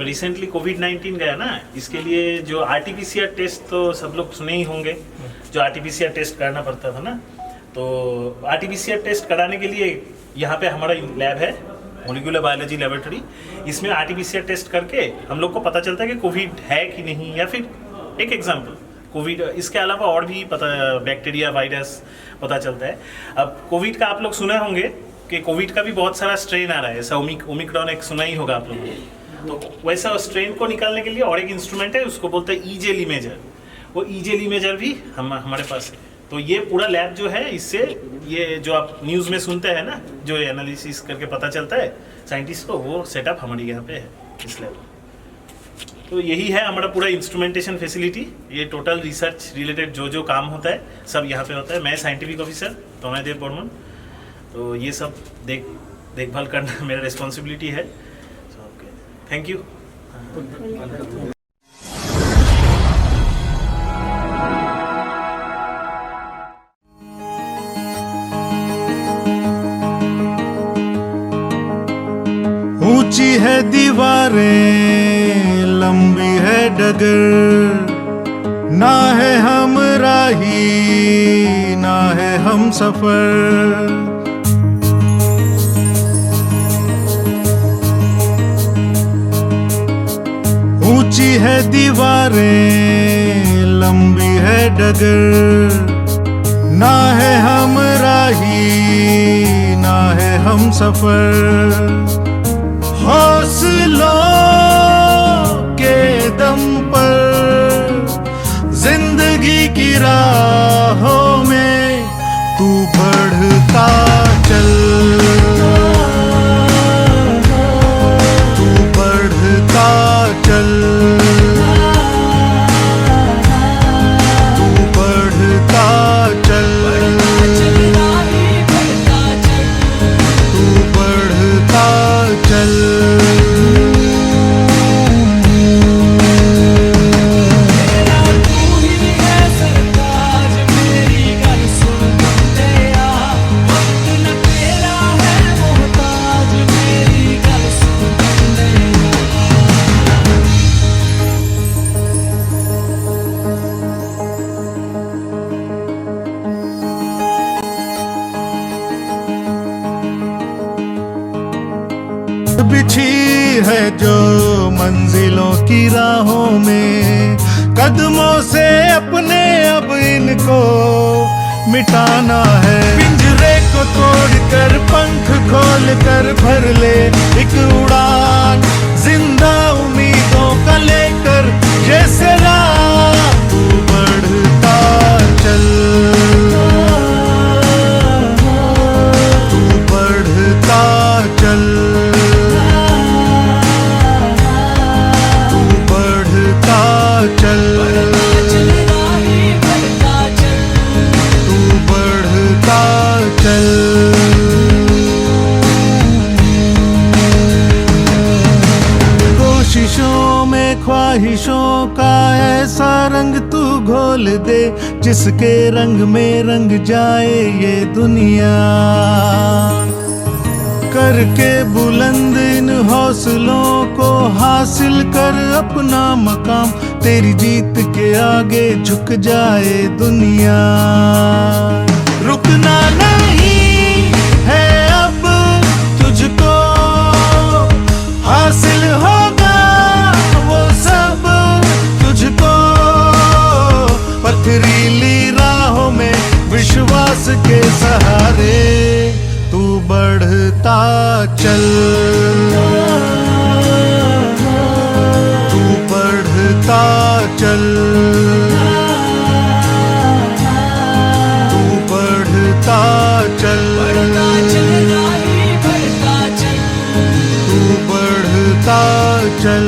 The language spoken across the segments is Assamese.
रिसेंटली कोविड-19 गया ना, इसके लिए जो आरटीपीसीआर टेस्ट तो सब लोग सुने ही होंगे, जो आरटीपीसीआर टेस्ट करना पड़ता था ना, तो आरटीपीसीआर टेस्ट कराने के लिए यहाँ पे हमारा लैब है, मॉलिक्यूलर बायोलॉजी लेबोरेटरी। इसमें आरटीपीसीआर टेस्ट करके हम लोग को पता चलता है कि कोविड है कि नहीं, या फिर एक एग्जाम्पल कोविड, इसके अलावा और भी पता, बैक्टीरिया, वायरस पता चलता है। अब कोविड का आप लोग सुने होंगे कि कोविड का भी बहुत सारा स्ट्रेन आ रहा है, ऐसा ओमिक्रॉन एक सुना ही होगा आप लोगों ने। तो वैसा स्ट्रेन को निकालने के लिए और एक इंस्ट्रूमेंट है, उसको बोलते हैं ईजेल इमेजर। वो ईजेल इमेजर भी हमारे पास है। तो ये पूरा लैब जो है, इससे ये जो आप न्यूज़ में सुनते हैं ना, जो एनालिसिस करके पता चलता है साइंटिस्ट को, वो सेटअप हमारे यहाँ पे है इस लैब में। तो यही है हमारा पूरा इंस्ट्रूमेंटेशन फैसिलिटी। ये टोटल रिसर्च रिलेटेड जो काम होता है सब यहाँ पे होता है। मैं साइंटिफिक ऑफिसर तोमय देव बर्मन, तो ये सब देखभाल करना मेरा रिस्पॉन्सिबिलिटी है। Thank you. ऊंची है दीवारें, लंबी है डगर, ना है हम राही ना है हम सफर। ऊंची है दीवारें, लंबी है डगर, ना है हम राही ना है हम सफर। हौसलों के दम पर जिंदगी की राहों में तू बढ़ता चल, तू बढ़ता चल, तू बढ़ता चल, तू बढ़ता चल। बिछी है जो मंजिलों की राहों में, कदमों से अपने अब इनको मिटाना है। पिंजरे को तोड़कर पंख खोल कर भर ले एक उड़ान, जिंदा उम्मीदों का लेकर जैसे राह तू बढ़ता चल, तू बढ़ता चल, चल, तू बढ़ता चल। कोशिशों में ख्वाहिशों का ऐसा रंग तू घोल दे, जिसके रंग में रंग जाए ये दुनिया। करके बुलंद इन हौसलों को हासिल कर अपना मकाम, तेरी जीत के आगे झुक जाए दुनिया। रुकना नहीं है अब तुझको, हासिल होगा वो सब तुझको। पथरीली राहों में विश्वास के सहारे तू बढ़ता चल, तू बढ़ता चल, तू बढ़ता चल, तू बढ़ता चल।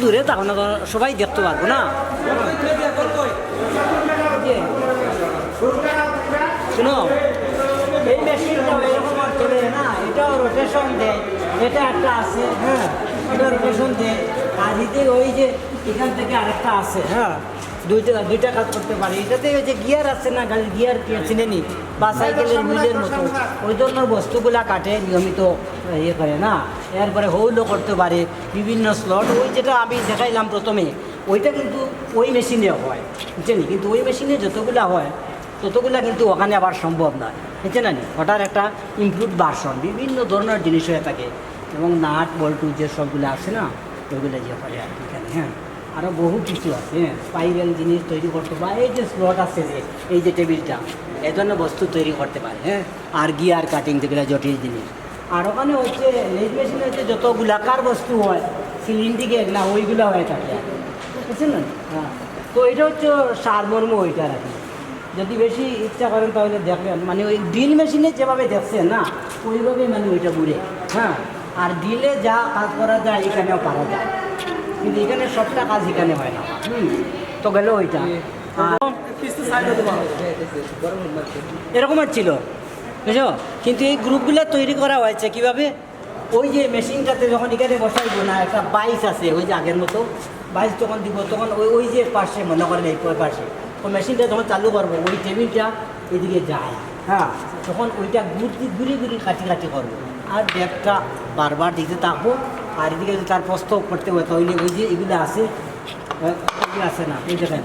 দূরে তখন সবাই দেখতে পারবো না। শুনো, এই মেশিনটা এরকম চলে না, এটাও রোটেশন দেয়, এটা একটা আছে, হ্যাঁ এটা রোটেশন দেয়। আর এতে ওই যে এখান থেকে আরেকটা আছে, হ্যাঁ দুইটা কাজ করতে পারে। এটাতে ওই যে গিয়ার আছে না, গাড়ির গিয়ার চিনে নি বা সাইকেলের হুইলের মতো ওই ধরনের বস্তুগুলা কাটে নিয়মিত ইয়ে করে না। এরপরে হোলও করতে পারে, বিভিন্ন স্লট, ওই যেটা আমি দেখাইলাম প্রথমে ওইটা কিন্তু ওই মেশিনে হয়, বুঝছেন? কিন্তু ওই মেশিনে যতগুলা হয় ততগুলা কিন্তু ওখানে আবার সম্ভব নয়, বুঝছে না? ওটার একটা ইমপ্রুভ ভার্সন, বিভিন্ন ধরনের জিনিস হয়ে থাকে এবং নাট বল্টু যে সবগুলো আছে না ওইগুলো যে করে আর কি এখানে। হ্যাঁ আরও বহু কিছু আছে, হ্যাঁ স্পাইরাল জিনিস তৈরি করতে পারে, এই যে স্লট আছে যে এই যে টেবিলটা এই ধরনের বস্তু তৈরি করতে পারে। হ্যাঁ আর গিয়ার কাটিং যেগুলো জটিল জিনিস। আর ওখানে হচ্ছে লেজ মেশিনে হচ্ছে যত গোলাকার বস্তু হয় সিলিন্ড্রিকে না ওইগুলো হয়ে থাকে আর কি, বুঝছেন না? হ্যাঁ তো এটা হচ্ছে সারমর্ম ওইটার আর কি। যদি বেশি ইচ্ছা করেন তাহলে দেখবেন, মানে ওই ড্রিল মেশিনে যেভাবে দেখছেন না ওইভাবেই মানে ওইটা ঘুরে। হ্যাঁ আর ড্রিলে যা কাজ করা যায় এখানেও পারা যায়, কিন্তু এখানে সবটা কাজ এখানে হয় না। তো গেল ওইটা এরকমের ছিল, বুঝছো? কিন্তু এই গ্রুপগুলো তৈরি করা হয়েছে কীভাবে, ওই যে মেশিনটাতে যখন এখানে বসাইবো না একটা বাইস আছে ওই যে আগের মতো বাইস যখন দিব তখন ওই যে পাশে মনে করেন এই পাশে ওই মেশিনটা যখন চালু করবো ওই টেবিলটা এদিকে যায়, হ্যাঁ তখন ওইটা ঘুরি কাটি করবো আর ব্যাগটা বারবার দিতে থাকবো। আর এদিকে যদি তার প্রস্ত করতে হয় তাহলে ওই যে এগুলো আছে না এই দেখেন।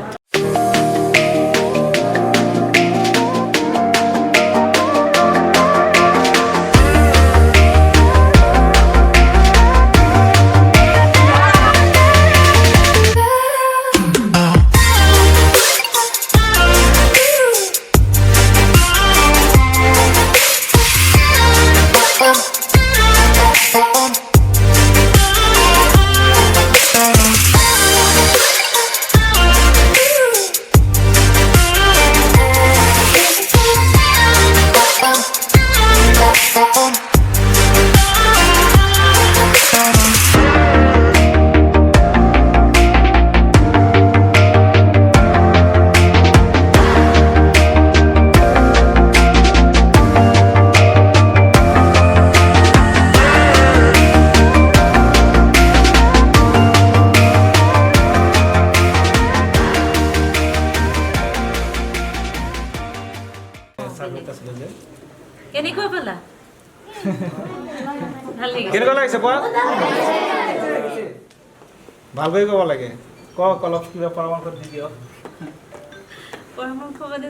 কেনেকুৱা পালা? ভাল লাগিছে? কেনেকুৱা লাগিছে কোৱা? ভাল কৰি ক'ব লাগে, কওক অলপ কিবা পৰামৰ্শ দি দিয়ক। পৰামৰ্শ মানে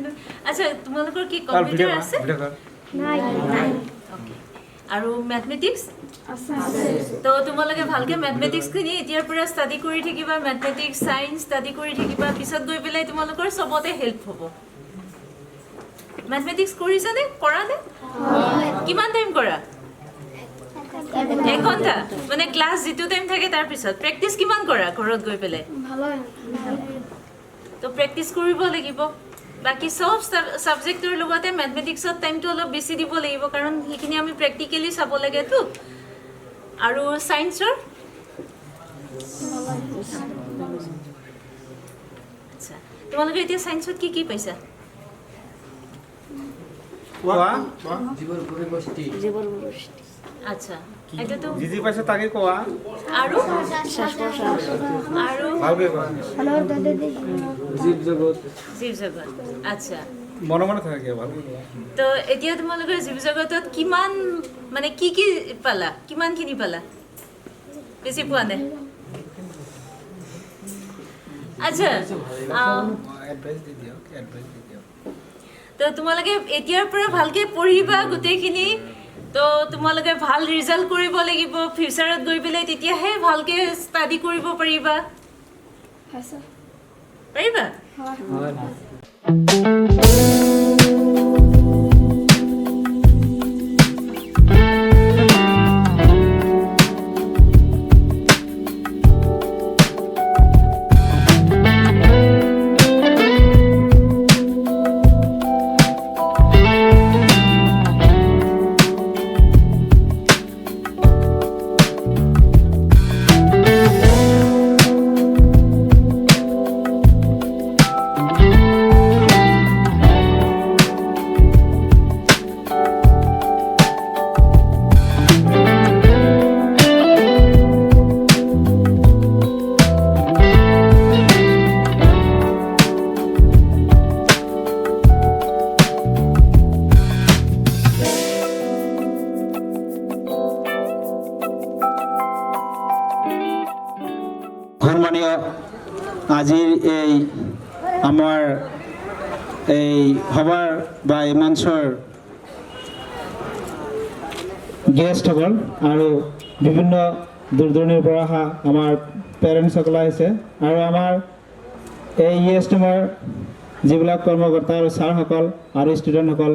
আচ্ছা তোমালোকৰ কি কম্পিউটাৰ আছে? নাই। ওকে আৰু মেথমেটিক্স তো তোমালোকে ভালকৈ মেথমেটিক্সখিনি এতিয়াৰ পৰা ষ্টাডি কৰি থাকিবা, মেথমেটিক্স চায়েন্স ষ্টাডি কৰি থাকিবা, পিছত গৈ পেলাই তোমালোকৰ চবতে হেল্প হ'ব। মেথমেটিক্স কৰিছানে? কৰা নে? কিমান টাইম কৰা? 1 ঘণ্টা মানে ক্লাছ যিটো টাইম থাকে তাৰপিছত প্ৰেক্টিচ কিমান কৰা ঘৰত গৈ পেলাই? তো প্ৰেক্টিচ কৰিব লাগিব। বাকী সব সাবজেক্টৰ লগতে মেথমেটিক্সত টাইমটো অলপ বেছি দিব লাগিব, কাৰণ সেইখিনি আমি প্ৰেক্টিকেলি চাব লাগেতো। আৰু সায়েন্সৰ আচ্ছা তোমালোকে এতিয়া সায়েন্সত কি পাইছা? কোৱা আচ্ছা এটাতো যি পাইছে তাকে কোৱা আৰু ভালকৈ কোৱা। জীৱ জগত আচ্ছা মনে মনে থাকে ভালকৈ কোৱা। তো এতিয়া তোমালোকৰ জীৱ জগতত কিমান মানে কি পালা, কিমানখিনি পালা? বেছি পোৱা নাই? আচ্ছা এডভাইচ দি দিয়ক। তো তোমালোকে এতিয়াৰ পৰা ভালকৈ পঢ়িবা গোটেইখিনি। তো তোমালোকে ভাল ৰিজাল্ট কৰিব লাগিব ফিউচাৰত গৈ পেলাই, তেতিয়াহে ভালকৈ ষ্টাডি কৰিব পাৰিবা। পাৰিবা? আজিৰ এই আমাৰ এই সভাৰ বা এই মঞ্চৰ গেষ্টসকল আৰু বিভিন্ন দূৰ দূৰণিৰ পৰা অহা আমাৰ পেৰেণ্টছসকল আহিছে আৰু আমাৰ এই ইএছটিমৰ যিবিলাক কৰ্মকৰ্তা আৰু ছাৰসকল আৰু ষ্টুডেণ্টসকল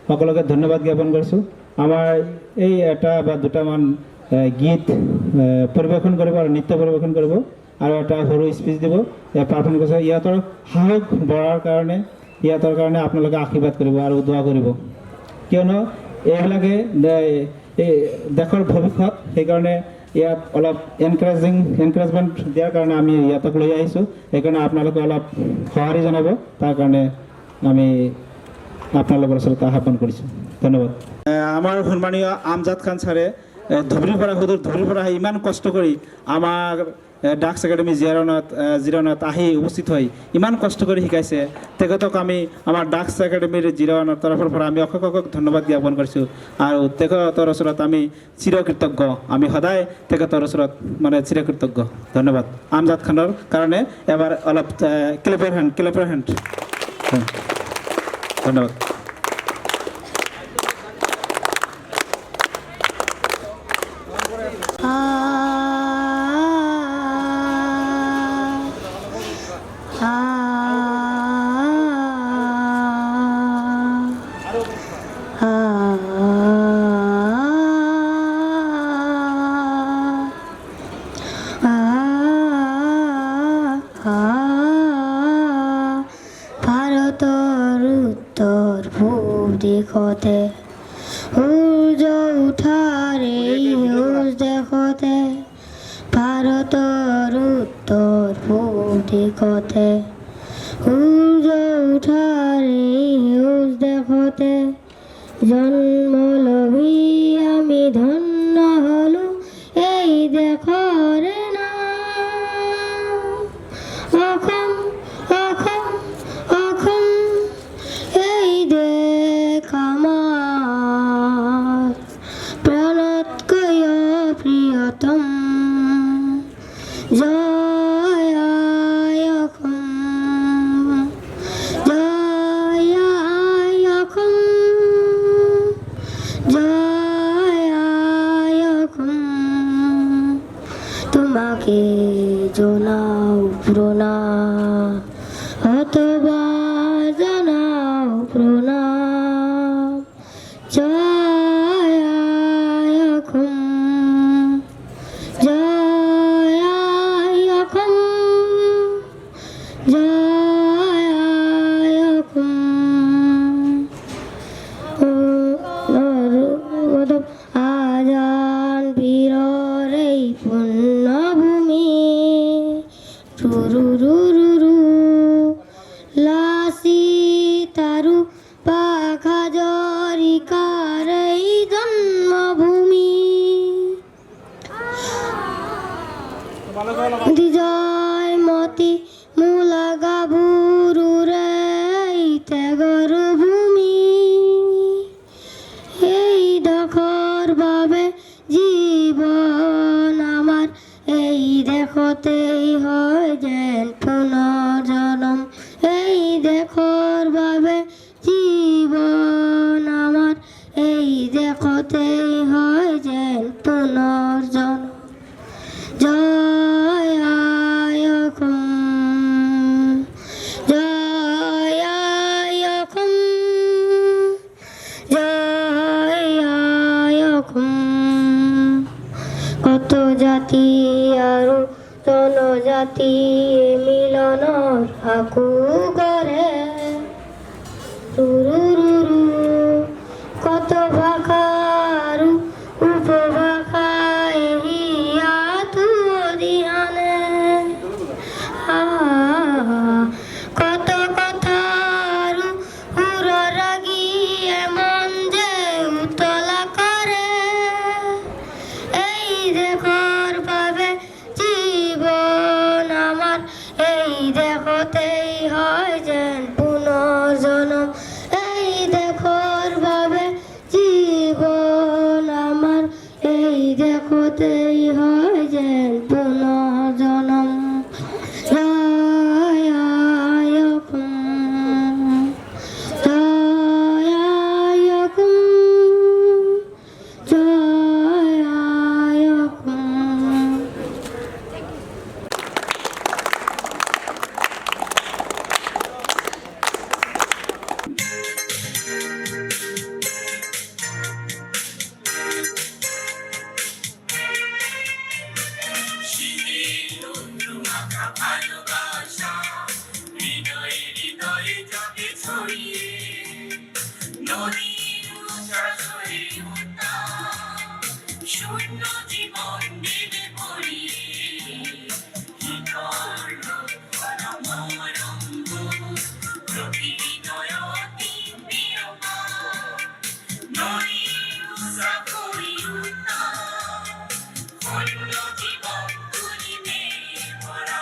সকলোকে ধন্যবাদ জ্ঞাপন কৰিছোঁ। আমাৰ এই এটা বা দুটামান গীত পৰিৱেশন কৰিব আৰু নৃত্য পৰিৱেশন কৰিব আৰু এটা সৰু স্পীচ দিব প্ৰাৰ্থনা কৰিছে। ইহঁতৰ সাহস বঢ়াৰ কাৰণে ইহঁতৰ কাৰণে আপোনালোকে আশীৰ্বাদ কৰিব আৰু দোৱা কৰিব, কিয়নো এইবিলাকে এই দেশৰ ভৱিষ্যত। সেইকাৰণে ইয়াত অলপ এনকাৰেজমেণ্ট দিয়াৰ কাৰণে আমি ইয়াতক লৈ আহিছোঁ। সেইকাৰণে আপোনালোকে অলপ সঁহাৰি জনাব, তাৰ কাৰণে আমি আপোনালোকৰ ওচৰত আহ্বান কৰিছোঁ। ধন্যবাদ। আমাৰ সন্মানীয় আমজাদ খান ছাৰে ধুবুৰীৰ পৰা আহি ইমান কষ্ট কৰি আমাৰ ডান্স একাডেমি জিৰণত আহি উপস্থিত হৈ ইমান কষ্ট কৰি শিকাইছে। তেখেতক আমি আমাৰ ডান্স একাডেমিৰ জিৰণৰ তৰফৰ পৰা আমি অশেষ ধন্যবাদ জ্ঞাপন কৰিছোঁ আৰু তেখেতৰ ওচৰত আমি চিৰকৃতজ্ঞ। আমি সদায় তেখেতৰ ওচৰত চিৰকৃতজ্ঞ। ধন্যবাদ আমজাদ খানৰ কাৰণে। এবাৰ অলপ ক্লেপৰ হেণ্ড। ধন্যবাদ। ভাৰতৰ উত্তৰ পূব দিশতে সূৰ্য উঠাৰ এই সেউজ দেশতে, ভাৰতৰ উত্তৰ পূব দিশতে সূৰ্য উঠাৰ এই সেউজ দেশতে জন্ম লভি আমি ধন্য হলোঁ এই দেশৰে নাম অসম। অসম অসম এই দেশ আমাৰ প্ৰাণতকৈ প্ৰিয়তম। জয় আই অসম, জয় আই অসম, জয় আই অসম। তোমাকে জনাও প্ৰণাম, অথবা জনাও প্ৰণাম। জয় আই অসম, জয় আই অসম, জয় আই অসম। আজান বীৰৰ এই পুণ্যভূমি ৰুৰু লাচিত আৰু পাখা জৰিকাৰ এই জন্মভূমি। জয়মতী মূলা গাভৰুৰে ত্যাগৰ ভূমি। এই দেশৰ বাবে জীৱন আমাৰ এই দেশতেই হয় যেন পুনৰ জনম। এই দেশৰ বাবে জীৱন আমাৰ এই দেশতেই হয় যেন পুনৰ জনম। জয় আই অসম, জয় আই অসম, জয় আই অসম। কত জাতি আৰু জনজাতি মিলনৰ সাকু গঢ়ে ৰুৰু। কত ভাষা আৰু উপভাষাই ইয়াত অধিহানে। কত কথা আৰু সুৰৰাগীয়ে মন যে উতলা কৰে। এই দেশৰ বাবে জীৱন আমাৰ এই দেশতেই হয় শূন্য জীবন দিলে ভৰিয়ে প্ৰকৃতি নয়তি প্ৰিয়মা নদী সাগৰী শূন্য জীবন তুলিবে ভৰা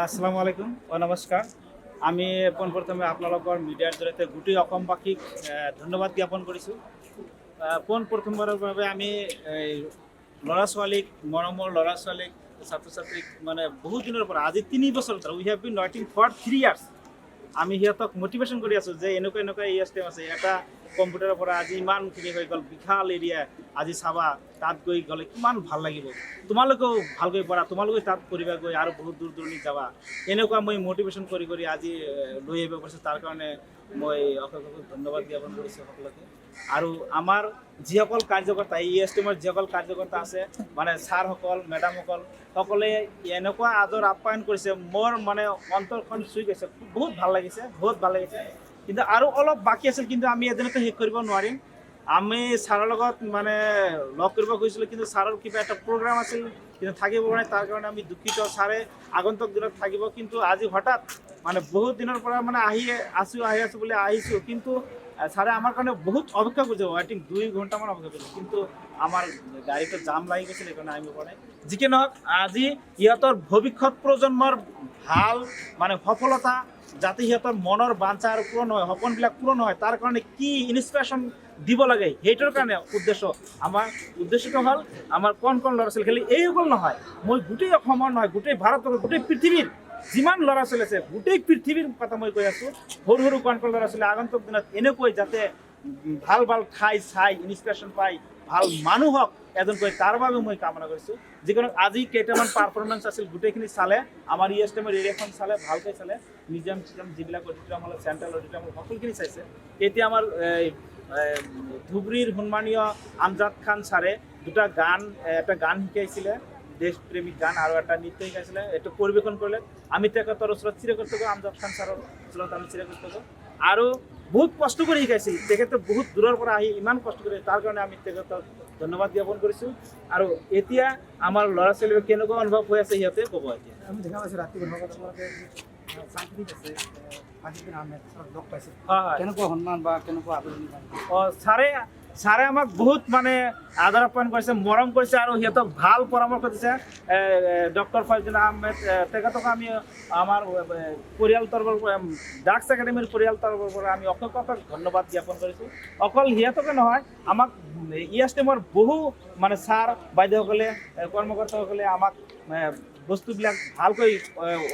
আসসালামু আলাইকুম ও নমস্কাৰ আমি পোনপ্ৰথমে আপোনালোকৰ মিডিয়াৰ জৰিয়তে গোটেই অসমবাসীক ধন্যবাদ জ্ঞাপন কৰিছোঁ পোনপ্ৰথমবাৰৰ বাবে আমি ল'ৰা ছোৱালীক মৰমৰ ল'ৰা ছোৱালীক ছাত্ৰ ছাত্ৰীক মানে বহুত দিনৰ পৰা আজি 3 বছৰ ধৰি উই হেভ বিন ৱাইটিং ফৰ 3 ইয়াৰ্ছ আমি সিহঁতক মটিভেশ্যন কৰি আছোঁ যে এনেকুৱা ষ্টেপ আছে এটা কম্পিউটাৰৰ পৰা আজি ইমানখিনি হৈ গ'ল বিশাল এৰিয়া আজি চাবা তাত গৈ গ'লে কিমান ভাল লাগিব তোমালোকেও ভালকৈ পঢ়া তোমালোকে তাত পঢ়িবা গৈ আৰু বহুত দূৰ দূৰণিত যাবা এনেকুৱা মই মটিভেশ্যন কৰি আজি লৈ আহিব পাৰিছোঁ তাৰ কাৰণে মই অশেষ ধন্যবাদ জ্ঞাপন কৰিছোঁ সকলোকে আৰু আমাৰ যিসকল কাৰ্যকৰ্তা এই ষ্টেমৰ যিসকল কাৰ্যকৰ্তা আছে মানে ছাৰসকল মেডামসকল সকলে এনেকুৱা আদৰ আপ্যায়ন কৰিছে মোৰ মানে অন্তৰখন চুই গৈছে বহুত ভাল লাগিছে কিন্তু আৰু অলপ বাকী আছিল কিন্তু আমি এদিনতে শেষ কৰিব নোৱাৰিম আমি ছাৰৰ লগত মানে লগ কৰিব গৈছিলোঁ কিন্তু ছাৰৰ কিবা এটা প্ৰগ্ৰাম আছিল কিন্তু থাকিব পৰা নাই তাৰ কাৰণে আমি দুঃখিত ছাৰে আগন্তুক দিনত থাকিব কিন্তু আজি হঠাৎ মানে বহুত দিনৰ পৰা মানে আহি আছোঁ বুলি আহিছোঁ কিন্তু ছাৰে আমাৰ কাৰণে বহুত অপেক্ষা কৰিছে ৱাইটিং 2 ঘণ্টামান অপেক্ষা কৰিছে কিন্তু আমাৰ গাড়ীটো জাম লাগি গৈছিল সেইকাৰণে আহিব পৰা নাই যিকি নহওক আজি ইহঁতৰ ভৱিষ্যত প্ৰজন্মৰ ভাল মানে সফলতা যাতে সিহঁতৰ মনৰ বাঞ্ছা আৰু পূৰণ হয় সপোনবিলাক পূৰণ হয় তাৰ কাৰণে কি ইনস্পিৰেশ্যন দিব লাগে সেইটোৰ কাৰণে আমাৰ উদ্দেশ্যটো হ'ল আমাৰ কণ ল'ৰা ছোৱালী খালি এইসকল নহয় মই গোটেই অসমৰ নহয় গোটেই ভাৰতৰ গোটেই পৃথিৱীৰ যিমান ল'ৰা ছোৱালী আছে গোটেই পৃথিৱীৰ কথা মই কৈ আছোঁ সৰু কণ ল'ৰা ছোৱালী আগন্তুক দিনত এনেকৈ যাতে ভাল ভাল ঠাই চাই ইনস্পিৰেশ্যন পাই ভাল মানুহক এজনকৈ তাৰ বাবে মই কামনা কৰিছোঁ। যিকোনো আজি কেইটামান পাৰফৰ্মেঞ্চ আছিল গোটেইখিনি চালে, আমাৰ ESTM এৰিয়াখন চালে, ভালকৈ চালে, মিউজিয়াম চিউজিয়াম যিবিলাক অডিটৰিয়াম হল, চেণ্ট্ৰেল অডিটৰিয়াম হল, সকলোখিনি চাইছে। এতিয়া আমাৰ ধুবুৰীৰ সন্মানীয় আমজাদ খান ছাৰে এটা গান শিকাইছিলে, দেশপ্ৰেমিক গান, আৰু এটা নৃত্য শিকাইছিলে, এইটো পৰিৱেশন কৰিলে। আমি তেখেতৰ ওচৰত চিৰকৃতজ্ঞ, আমজাদ খান ছাৰৰ ওচৰত আমি চিৰকৃতজ্ঞ। আৰু বহুত কষ্ট কৰি শিকাইছিল তেখেতে, বহুত দূৰৰ পৰা আহি ইমান কষ্ট কৰি, তাৰ কাৰণে আমি তেখেতক ধন্যবাদ জ্ঞাপন কৰিছোঁ। আৰু এতিয়া আমাৰ ল'ৰা ছোৱালীৰ কেনেকুৱা অনুভৱ হৈ আছে সিহঁতে ক'ব। এতিয়া আমি দেখা পাইছোঁ ৰাতিপুৱা আপোনালোকে সাংস্কৃতিক আছে ফাজিলুদ্দিন আহমেদ ছাৰক লগ পাইছে, হয়। কেনেকুৱা সন্মান বা কেনেকুৱা আদৰণি ছাৰে আমাক বহুত মানে আদৰ আপ্যায়ন কৰিছে, মৰম কৰিছে, আৰু সিহঁতক ভাল পৰামৰ্শ দিছে। ডক্টৰ ফয়জুল আহমেদ তেখেতক আমি আমাৰ পৰিয়াল তৰফৰ পৰা, ডাকছ একাডেমীৰ পৰিয়াল তৰফৰ পৰা আমি অশেষ ধন্যবাদ জ্ঞাপন কৰিছোঁ। অকল সিহঁতকে নহয়, আমাক ESTMৰ বহু মানে ছাৰ বাইদেউসকলে, কৰ্মকৰ্তাসকলে আমাক বস্তুবিলাক ভালকৈ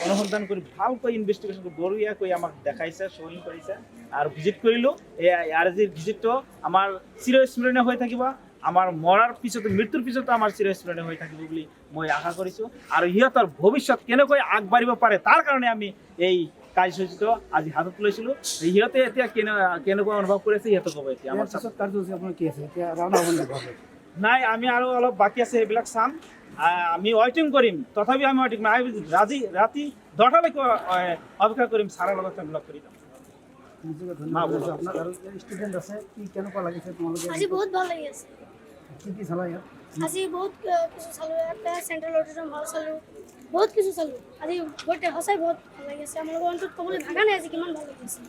অনুসন্ধান কৰি, ভালকৈ ইনভেষ্টিগেশ্যন কৰি, বঢ়িয়াকৈ আমাক দেখাইছে, শ্ব'য়িং কৰিছে, আৰু ভিজিট কৰিলোঁ। এই আজিৰ ভিজিটটো আমাৰ চিৰস্মৰণীয় হৈ থাকিব। আমাৰ মৰাৰ পিছতো, মৃত্যুৰ পিছতো আমাৰ চিৰস্মৰণীয় হৈ থাকিব বুলি মই আশা কৰিছোঁ। আৰু সিহঁতৰ ভৱিষ্যত কেনেকৈ আগবাঢ়িব পাৰে তাৰ কাৰণে আমি এই কাৰ্যসূচীটো আজি হাতত লৈছিলোঁ। সিহঁতে এতিয়া কেনেকুৱা অনুভৱ কৰিছে সিহঁতে ক'ব। এতিয়া আমাৰ পিছত কাৰ্যসূচী আপোনাৰ কি আছে এতিয়া ৰাওনা হ'ব নেকি? নাই, আমি আৰু অলপ বাকী আছে, সেইবিলাক চাম। আমি ৱেইটিং কৰিম, তথাপি আমি ৱেইটিং ৰাতি 10টালৈকে অপেক্ষা কৰিম, ছাৰৰ লগত আমি লগ কৰি যাম। ধন্যবাদ আপোনাক। আৰু ষ্টুডেণ্ট আছে, কি কেনেকুৱা লাগিছে তোমালোকে? আজি বহুত ভাল লাগি আছে। কি চালা ইয়াত? আজি বহুত কিছু চালোঁ, ইয়াতে চেণ্ট্ৰেল অডিটৰিয়াম হল চালোঁ, বহুত কিছু চালোঁ। আজি সঁচাই বহুত ভাল লাগি আছে। আমাৰ অন্তত ক'বলৈ ভাগা নাই আজি কিমান ভাল লাগি আছে।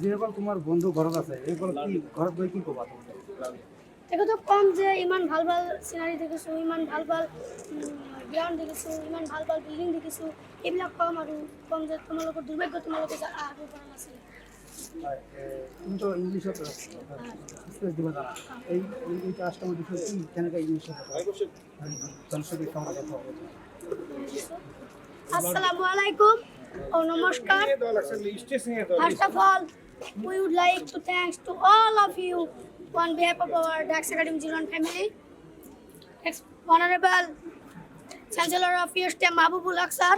যিসকল তোমাৰ বন্ধু ঘৰত আছে, এইসকল কি ঘৰত গৈ কি ক'বা? তেখেতক ক'ম যে ইমান ভাল ভাল চিনাৰী দেখিছোঁ, ইমান ভাল ভাল গ্ৰাউণ্ড দেখিছোঁ, ইমান ভাল ভাল বিল্ডিং দেখিছোঁ, এইবিলাক ক'ম। আৰু ক'ম যে তোমালোকৰ দুৰ্ভাগ্য, তোমালোকে আহিব পৰা নাছিল। কিন্তু ইংলিছত স্পেচ দিব জানা, এইটা আষ্টমৰ বিষয়ে কি কেনেকৈ ইংলিছত জনসংখ্যা কেমন কথা হবে? আসসালামু আলাইকুম ও নমস্কার। First of all, we would like to thanks to all of you on behalf of our Dax Academy Jiran family. Honorable Chancellor of ESTM Mahbubul Haq sir,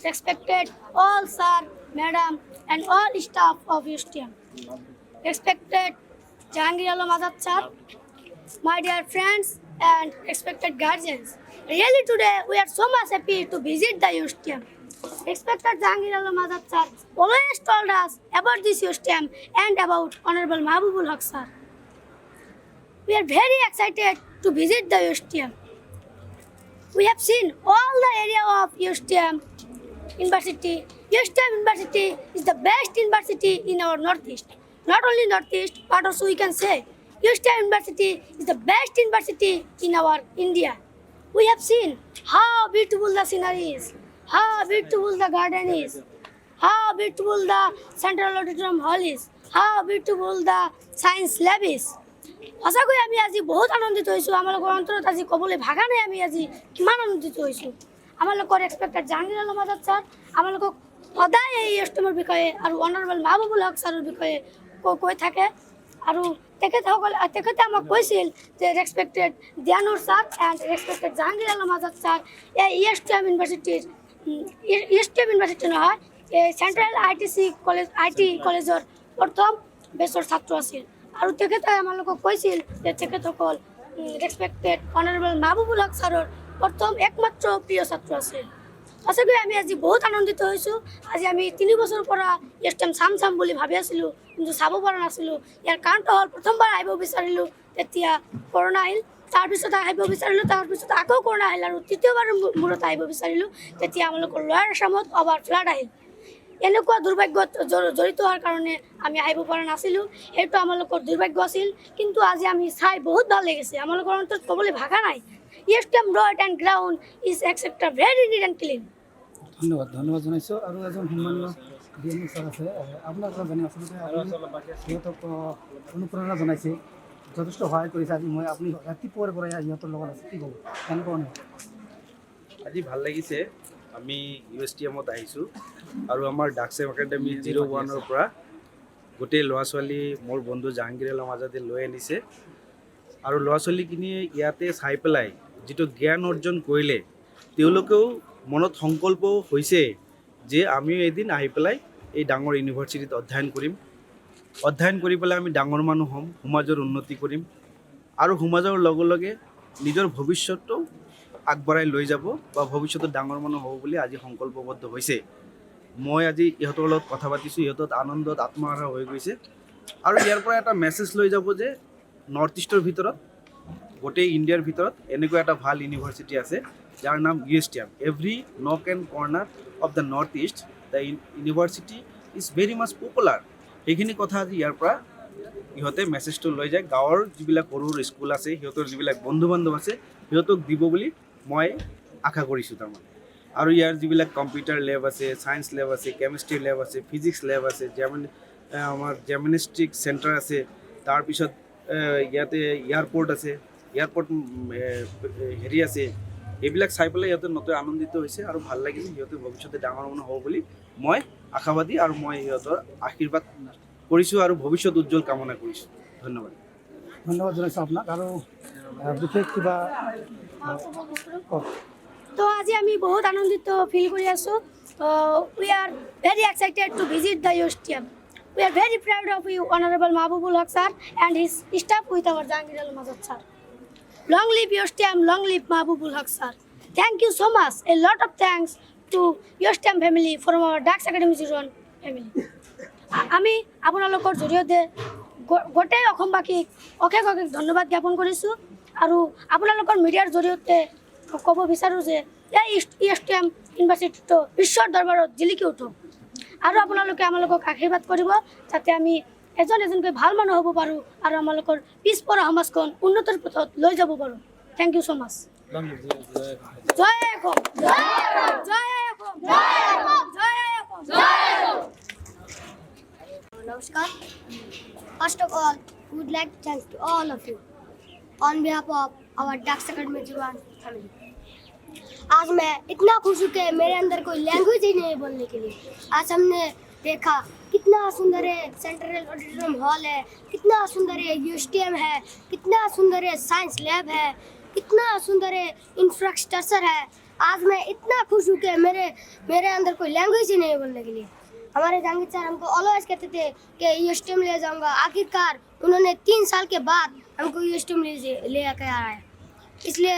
respected all sir, madam and all staff of ESTM. Respected Jahangir Alam Azad sir, my dear friends and respected guardians. Really today we are so much happy to visit the ESTM. Respected Jahangir Alam Azad sir always told us about this ESTM and about Honorable Mahbubul Haq sir. We are very excited to visit the ESTM. We have seen all the area of ESTM University. ESTM University is the best university in our Northeast. Not only Northeast, but also we can say ESTM University is the best university in our India. We have seen how beautiful the scenery is, how beautiful the garden is, how beautiful the Central Auditorium Hall is, how beautiful the science lab is. সঁচাকৈ আমি আজি বহুত আনন্দিত হৈছোঁ। আমালোকৰ অন্তৰত আজি ক'বলৈ ভাগা নাই আমি আজি কিমান আনন্দিত হৈছোঁ। আমালোকৰ এক্সপেক্টেড জাহাংগীৰ আলম আজাদ ছাৰ আমালোকক সদায় এই ESTMৰ বিষয়ে আৰু অনাৰেবল মাহবুবুল হক ছাৰৰ বিষয়ে কৈ থাকে। আৰু তেখেতে আমাক কৈছিল যে respected Diyanur sir and respected Jahangir Alam Azad sir এই ESTM ইউনিভাৰ্চিটি নহয়, এই চেণ্ট্ৰেল আইটি কলেজৰ প্ৰথম বেচৰ ছাত্ৰ আছিল। আৰু তেখেতে আমালোকক কৈছিল যে তেখেতসকল ৰেচপেক্টেড অনাৰেবল মাহবুবুল হক ছাৰৰ প্ৰথম একমাত্ৰ প্ৰিয় ছাত্ৰ আছিল। সঁচাকৈ আমি আজি বহুত আনন্দিত হৈছোঁ। আজি আমি 3 বছৰৰ পৰা ESTM চাম বুলি ভাবি আছিলোঁ, কিন্তু চাব পৰা নাছিলোঁ। ইয়াৰ কাৰণটো হ'ল প্ৰথমবাৰ আহিব বিচাৰিলোঁ, তেতিয়া কৰোণা আহিল। তাৰপিছত আহিব বিচাৰিলোঁ, তাৰপিছত আকৌ কৰোণা আহিল। আৰু তৃতীয়বাৰ মূৰত আহিব বিচাৰিলোঁ, তেতিয়া আমালোকৰ লয়াৰ আছামত অভাৰ ফ্লাড আহিল। এনেকুৱা দুৰ্ভাগ্যত জড়িত হোৱাৰ কাৰণে আমি আহিব পৰা নাছিলোঁ। সেইটো আমালোকৰ দুৰ্ভাগ্য আছিল। কিন্তু আজি আমি চাই বহুত ভাল লাগিছে। আমালোকৰ অন্তত ক'বলৈ ভাষা নাই। ESTM road and ground is etc. very neat and clean. ধন্যবাদ জনাইছোঁ। আৰু এজন সন্মানীয় DNU ছাৰ আছে, আপোনাৰ পৰা জানি আচলতে সিহঁতক অনুপ্ৰেৰণা জনাইছে, যথেষ্ট সহায় কৰিছে। আজি মই আপুনি ৰাতিপুৱাৰ পৰা সিহঁতৰ লগত আছে, কি ক'ব কেনেকুৱা অনুভৱ? আজি ভাল লাগিছে। আমি ESTMত আহিছোঁ আৰু আমাৰ ডাকছ একাডেমি 01ৰ পৰা গোটেই ল'ৰা ছোৱালী মোৰ বন্ধু জাহাংগীৰ আলম আজাদে লৈ আনিছে আৰু ল'ৰা ছোৱালীখিনিয়ে ইয়াতে চাই পেলাই যিটো জ্ঞান অৰ্জন কৰিলে তেওঁলোকেও মনত সংকল্প হৈছে যে আমিও এদিন আহি পেলাই এই ডাঙৰ ইউনিভাৰ্চিটিত অধ্যয়ন কৰিম, অধ্যয়ন কৰি পেলাই আমি ডাঙৰ মানুহ হ'ম, সমাজৰ উন্নতি কৰিম আৰু সমাজৰ লগে লগে নিজৰ ভৱিষ্যতটো আগবঢ়াই লৈ যাব বা ভৱিষ্যতত ডাঙৰ মানুহ হ'ব বুলি আজি সংকল্পবদ্ধ হৈছে। মই আজি ইহঁতৰ লগত কথা পাতিছোঁ, ইহঁতত আনন্দত আত্মহাৰা হৈ গৈছে আৰু ইয়াৰ পৰা এটা মেছেজ লৈ যাব যে নৰ্থ ইষ্টৰ ভিতৰত, গোটেই ইণ্ডিয়াৰ ভিতৰত এনেকুৱা এটা ভাল ইউনিভাৰ্চিটি আছে যাৰ নাম USTM। Every nook and corner of the north east the university is very much popular. সেইখিনি কথা আজি ইয়াৰ পৰা ইহঁতে মেছেজটো লৈ যায়, গাঁৱৰ যিবিলাক সৰু সৰু স্কুল আছে, সিহঁতৰ যিবিলাক বন্ধু বান্ধৱ আছে সিহঁতক দিব বুলি মই আশা কৰিছোঁ তাৰমানে। আৰু ইয়াৰ যিবিলাক কম্পিউটাৰ লেব আছে, ছায়েন্স লেব আছে, কেমিষ্ট্ৰি লেব আছে, ফিজিক্স লেব আছে, আমাৰ জিমনেষ্টিক চেণ্টাৰ আছে, তাৰপিছত ইয়াতে এয়াৰপৰ্ট আছে, এয়াৰপৰ্ট হেৰি আছে, এইবিলাক চাই পেলাই সিহঁতে নতুন আনন্দিত হৈছে আৰু ভাল লাগিছে। সিহঁতে ভৱিষ্যতে ডাঙৰ মানুহ হ'ব বুলি মই আশাবাদী আৰু মই সিহঁতৰ আশীৰ্বাদ কৰিছোঁ আৰু ভৱিষ্যত উজ্জ্বল কামনা কৰিছোঁ। ধন্যবাদ। ধন্যবাদ জনাইছোঁ আপোনাক। আৰু বিশেষ কিবা কওক। তো আজি আমি বহুত আনন্দিত ফিল কৰি আছোঁ। We are very excited to visit the USTM. We are very proud of you, Honorable Mahbubul Haq sir and his staff with our Jahangir Alam Azad sir. Long live USTM, long live Mahbubul Haq sir. Thank you so much. A lot of thanks to USTM family from our Dax Academy Zone family. আমি আপোনালোকৰ জৰিয়তে গোটেই অসমবাসীক অশেষ অশেষ ধন্যবাদ জ্ঞাপন কৰিছোঁ আৰু আপোনালোকৰ মিডিয়াৰ জৰিয়তে ক'ব বিচাৰোঁ যে এই USTM ইউনিভাৰ্চিটিটো বিশ্বৰ দৰবাৰত জিলিকি উঠক আৰু আপোনালোকে আমালোকক আশীৰ্বাদ কৰিব যাতে আমি এজন এজনকৈ ভাল মানুহ হ'ব পাৰোঁ আৰু আমালোকৰ পিছপৰা সমাজখন উন্নতিৰ পথত লৈ যাব পাৰোঁ। Thank you so' much. জয় অসম, জয় অসম, জয় অসম, জয় অসম, জয় Assam. Namaskar. First of all, we would like to thank to all of you on behalf of our Dax Academy Zone family. आज मैं इतना खुश हूँ कि मेरे अंदर कोई लैंग्वेज ही नहीं है बोलने के लिए। आज हमने देखा कितना सुंदर है सेंट्रल ऑडिटोरियम हॉल है, कितना सुंदर है USTM है, कितना सुंदर है साइंस लैब है, कितना सुंदर है इंफ्रास्ट्रक्चर है। आज मैं इतना खुश हूँ कि मेरे अंदर कोई लैंग्वेज ही नहीं है बोलने के लिए। हमारे जहांगीर सर हमको ऑलवेज कहते थे कि USTM ले जाऊंगा। आखिरकार उन्होंने 3 साल के बाद हमको USTM ले आकर आया है, इसलिए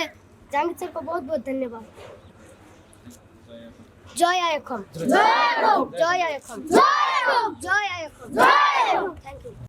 जहांगीर सर को बहुत बहुत धन्यवाद। जय अखम, जय अखम, जय अखम, जय अखम, जय अखम, थैंक यू।